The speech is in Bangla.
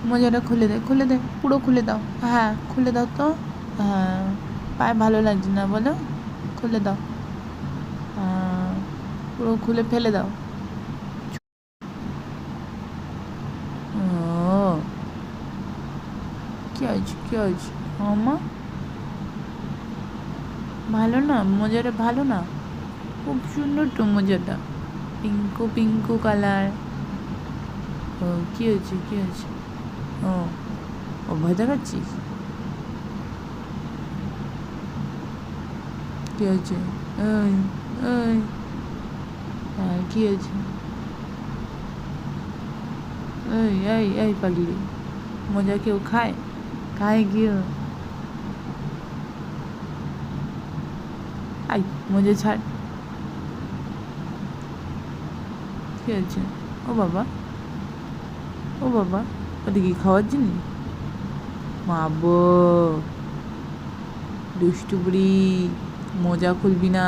মোজাটা খুলে দে, খুলে দে, পুরো খুলে দাও। হ্যাঁ খুলে দাও তো। হ্যাঁ, পায়ে ভালো লাগছে না বলো, খুলে দাও। হ্যাঁ, পুরো খুলে ফেলে দাও। ও, কী হয়েছে, কী হয়েছে মামা? ভালো না মোজাটা, ভালো না? খুব সুন্দর তো মোজাটা, পিঙ্কু পিঙ্কু কালার। ও, কী হয়েছে, কী হয়েছে? ও, ও ভয় দেখাচ্ছিস? কী হয়েছে? ওই, ওই, হ্যাঁ কী হয়েছে? এই এই এই পাগলি, মোজা কেউ খায়? খায় কেউ? আই, মোজা ছাড়। কী হয়েছে? ও বাবা, ও বাবা, ওটা কি খাওয়ার জিনিস? মাবো, দুষ্টু বুড়ি, মোজা খুলবি না।